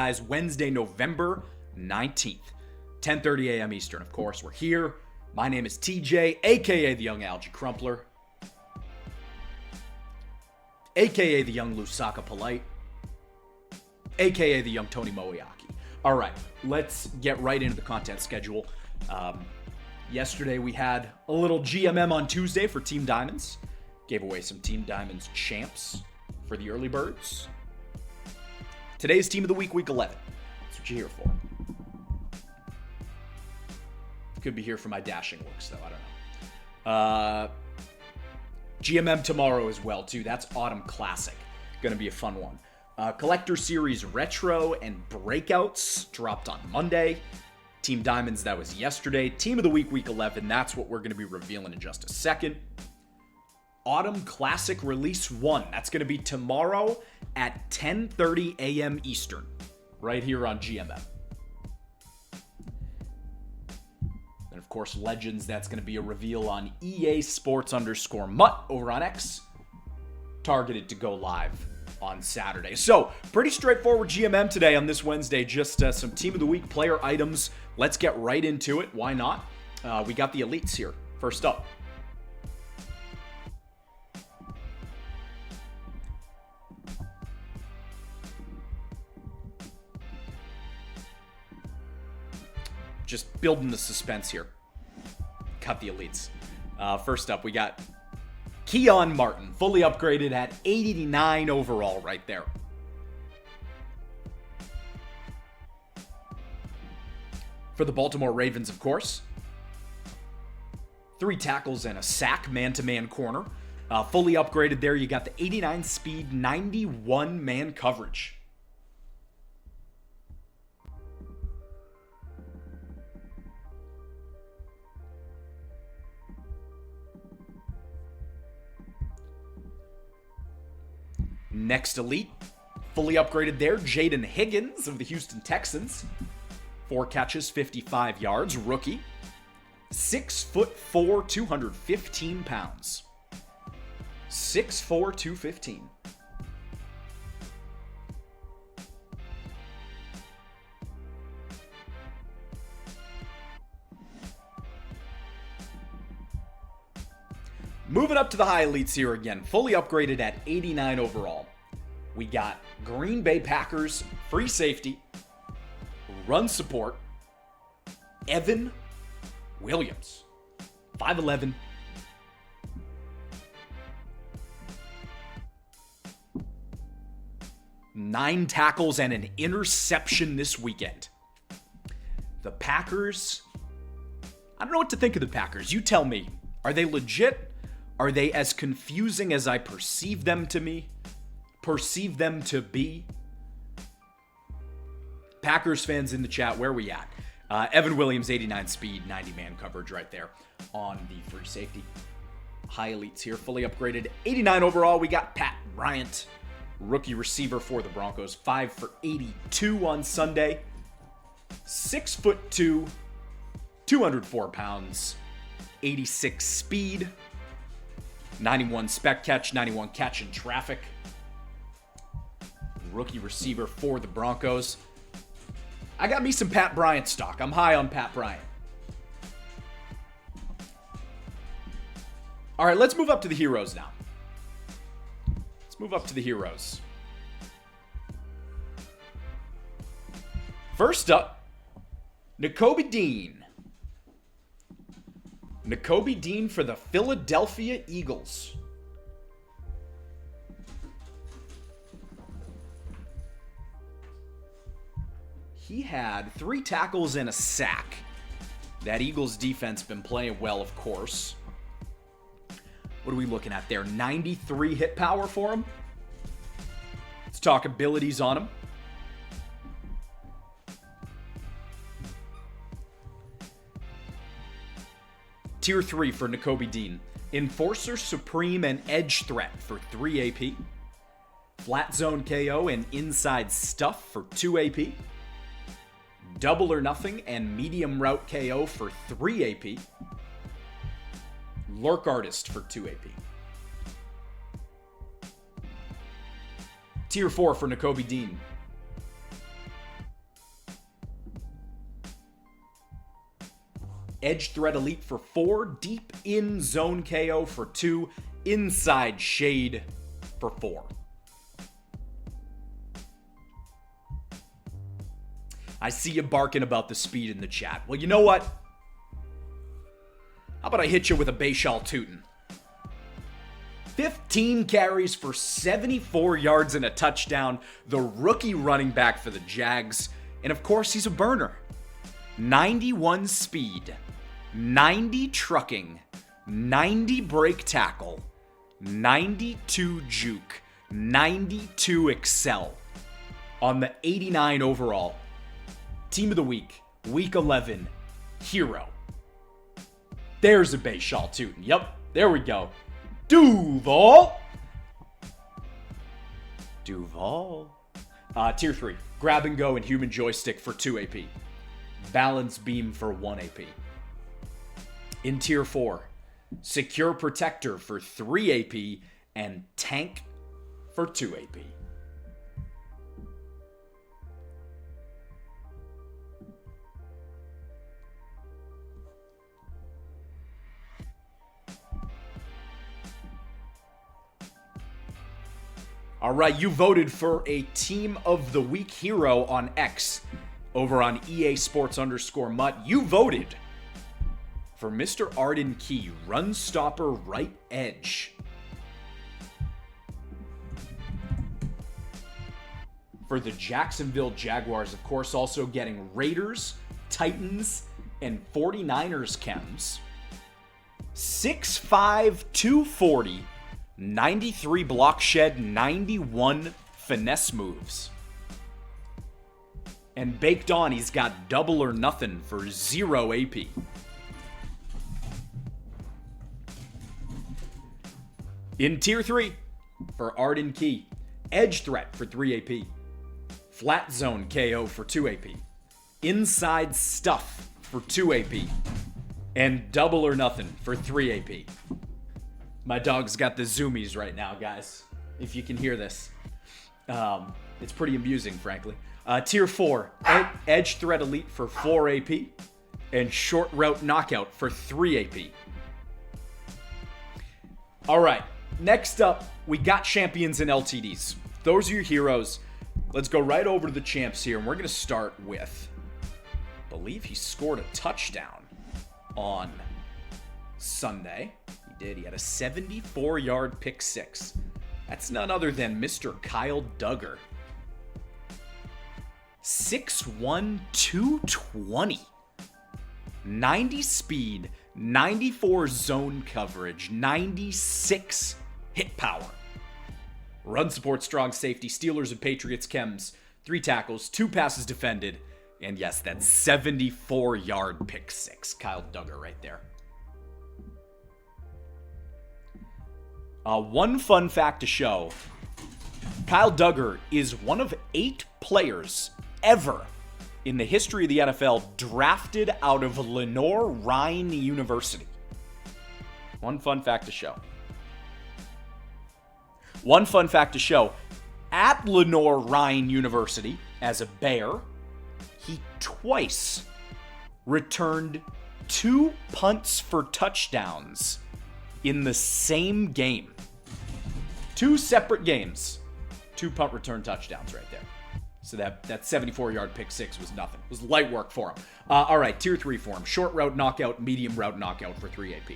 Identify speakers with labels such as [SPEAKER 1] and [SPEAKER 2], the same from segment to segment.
[SPEAKER 1] guys. Wednesday, November 19th, 10:30 a.m. Eastern. Of course, we're here. My name is TJ, a.k.a. the Young Algae Crumpler, a.k.a. the Young Lusaka Polite, a.k.a. the Young Tony Moeaki. All right, let's get right into the content schedule. Yesterday, we had a little GMM on Tuesday for Team Diamonds. Gave away some Team Diamonds champs for the early birds. Today's Team of the Week, Week 11. That's what you're here for. Could be here for my dashing looks, though. I don't know. GMM tomorrow as well, too. That's Autumn Classic. Going to be a fun one. Collector Series Retro and Breakouts dropped on Monday. Team Diamonds, that was yesterday. Team of the Week, Week 11. That's what we're going to be revealing in just a second. Autumn Classic Release 1. That's going to be tomorrow at 10:30 a.m. Eastern. Right here on GMM. And of course, Legends, that's going to be a reveal on EA Sports_Mutt over on X. Targeted to go live on Saturday. So, pretty straightforward GMM today on this Wednesday. Just some Team of the Week player items. Let's get right into it. Why not? We got the Elites here. First up. Just building the suspense here. Cut the Elites. First up, we got Keon Martin, fully upgraded at 89 overall right there. For the Baltimore Ravens, of course. 3 tackles and a sack, man-to-man corner. Fully upgraded there, you got the 89 speed, 91 man coverage. Next Elite, fully upgraded there, Jaden Higgins of the Houston Texans. 4 catches, 55 yards, rookie. 6'4", 215 pounds. 6'4", 215. Moving up to the high elites here again, fully upgraded at 89 overall. We got Green Bay Packers, free safety, run support, Evan Williams, 5'11". Nine tackles and an interception this weekend. The Packers, I don't know what to think of the Packers. You tell me, are they legit? Are they as confusing as I perceive them to be? Packers fans in the chat, where are we at? Evan Williams, 89 speed, 90 man coverage right there on the free safety. High elites here, fully upgraded. 89 overall, we got Pat Bryant, rookie receiver for the Broncos. 5 for 82 on Sunday. 6'2", 204 pounds, 86 speed. 91 spec catch, 91 catch in traffic. Rookie receiver for the Broncos. I got me some Pat Bryant stock. I'm high on Pat Bryant. All right, let's move up to the heroes now. Let's move up to the heroes. First up, Nakobe Dean. Nakobe Dean for the Philadelphia Eagles. He had 3 tackles and a sack. That Eagles defense been playing well, of course. What are we looking at there? 93 hit power for him. Let's talk abilities on him. Tier 3 for Nakobe Dean. Enforcer, Supreme, and Edge Threat for 3 AP. Flat Zone KO and Inside Stuff for 2 AP. Double or Nothing and Medium Route KO for 3 AP. Lurk Artist for 2 AP. Tier 4 for Nakobe Dean. Edge threat elite for 4. Deep in zone KO for 2. Inside shade for 4. I see you barking about the speed in the chat. Well, you know what? How about I hit you with a Bayshal Tootin'? 15 carries for 74 yards and a touchdown. The rookie running back for the Jags. And of course, he's a burner. 91 speed, 90 trucking, 90 break tackle, 92 juke, 92 excel. On the 89 overall. Team of the week, week 11, hero. There's a Bayshal Tootin'. Yep, there we go. Duval. Tier 3, grab and go and human joystick for 2 AP. Balance beam for 1 AP. In tier 4, secure protector for 3 AP and tank for 2 AP. All right, you voted for a Team of the Week hero on X over on EA Sports _Mutt. You voted for Mr. Arden Key, run stopper right edge. For the Jacksonville Jaguars, of course, also getting Raiders, Titans, and 49ers chems. 6'5", 240. 93 block shed, 91 finesse moves. And baked on, he's got double or nothing for 0 AP. In tier 3, for Arden Key, edge threat for 3 AP. Flat zone KO for 2 AP. Inside stuff for 2 AP. And double or nothing for 3 AP. My dog's got the zoomies right now, guys. If you can hear this. It's pretty amusing, frankly. Tier 4, edge threat elite for 4 AP. And short route knockout for 3 AP. All right, next up, we got champions and LTDs. Those are your heroes. Let's go right over to the champs here, and we're going to start with, I believe he scored a touchdown on Sunday. He did. He had a 74-yard pick six. That's none other than Mr. Kyle Duggar. 6'1", 220. 90 speed, 94 zone coverage, 96 hit power. Run support, strong safety, Steelers and Patriots chems, 3 tackles, 2 passes defended, and yes, that 74-yard pick six. Kyle Duggar right there. One fun fact to show, Kyle Duggar is one of 8 players ever in the history of the NFL drafted out of Lenoir-Rhyne University. One fun fact to show. One fun fact to show, at Lenoir-Rhyne University, as a Bear, he twice returned 2 punts for touchdowns in the same game. 2 separate games, 2 punt return touchdowns right there. So that 74-yard pick six was nothing. It was light work for him. All right, tier 3 for him. Short route knockout, medium route knockout for 3 AP.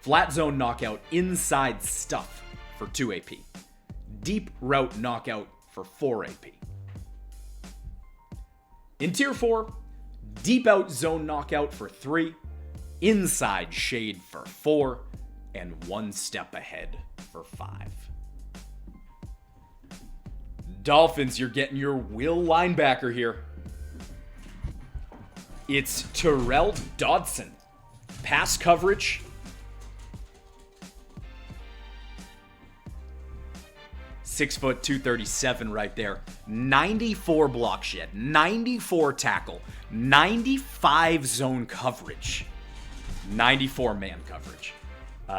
[SPEAKER 1] Flat zone knockout, inside stuff for 2 AP. Deep route knockout for 4 AP. In tier 4, deep out zone knockout for 3. Inside shade for 4. And 1 step ahead for 5. Dolphins, you're getting your will linebacker here. It's Terrell Dodson. Pass coverage. Six foot 237 right there. 94 block shed, 94 tackle, 95 zone coverage, 94 man coverage.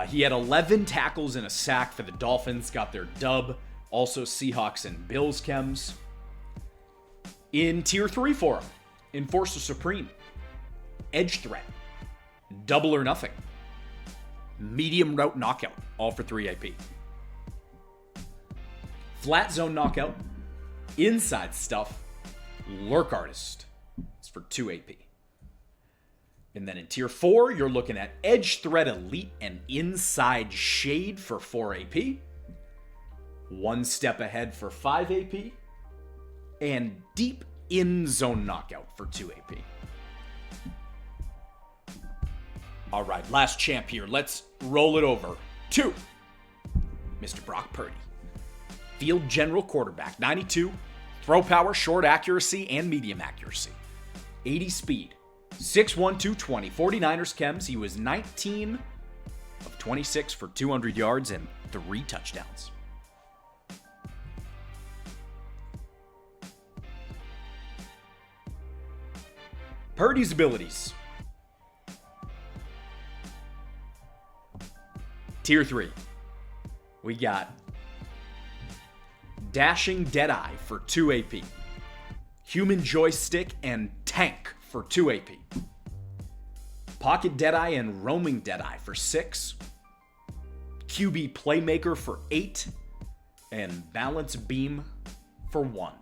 [SPEAKER 1] He had 11 tackles and a sack for the Dolphins, got their dub. Also Seahawks and Bills chems. In tier 3 for him, Enforcer Supreme. Edge threat. Double or Nothing. Medium Route Knockout, all for 3 AP. Flat Zone Knockout, Inside Stuff, Lurk Artist. It's for 2 AP. And then in Tier 4, you're looking at Edge Thread Elite and Inside Shade for 4 AP. One Step Ahead for 5 AP. And Deep In Zone Knockout for 2 AP. All right, last champ here. Let's roll it over to Mr. Brock Purdy. Field General Quarterback, 92. Throw power, short accuracy, and medium accuracy. 80 speed. 6'1", 220. 49ers chems. He was 19 of 26 for 200 yards and 3 touchdowns. Purdy's abilities. Tier 3. We got Dashing Deadeye for 2 AP. Human Joystick and Tank for 2 AP. Pocket Deadeye and Roaming Deadeye for 6. QB Playmaker for 8. And Balance Beam for 1.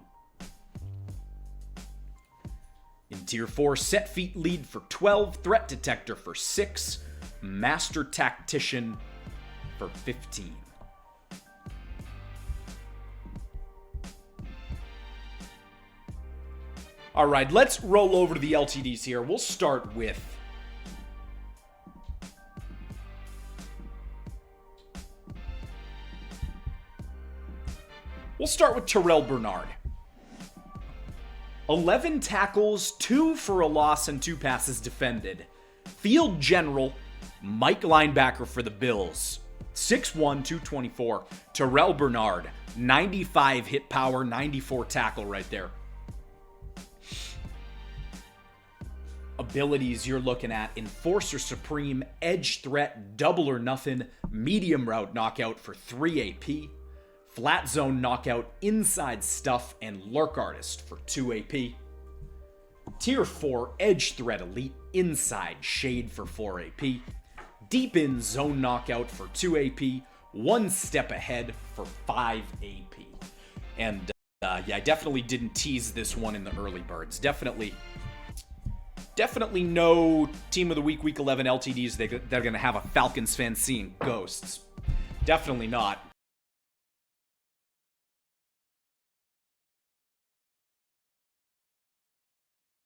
[SPEAKER 1] In Tier 4, Set Feet Lead for 12. Threat Detector for 6. Master Tactician for 15. All right, let's roll over to the LTDs here. We'll start with Terrell Bernard. 11 tackles, 2 for a loss, and 2 passes defended. Field General, Mike linebacker for the Bills. 6'1", 224. Terrell Bernard, 95 hit power, 94 tackle right there. Abilities you're looking at: Enforcer Supreme, Edge Threat, Double or Nothing, Medium Route Knockout for 3 AP, Flat Zone Knockout, Inside Stuff, and Lurk Artist for 2 AP. Tier 4, Edge Threat Elite, Inside Shade for 4 AP, Deep In Zone Knockout for 2 AP, One Step Ahead for 5 AP. And yeah, I definitely didn't tease this one in the early birds. Definitely no Team of the Week, Week 11 LTDs that are going to have a Falcons fan seeing ghosts. Definitely not.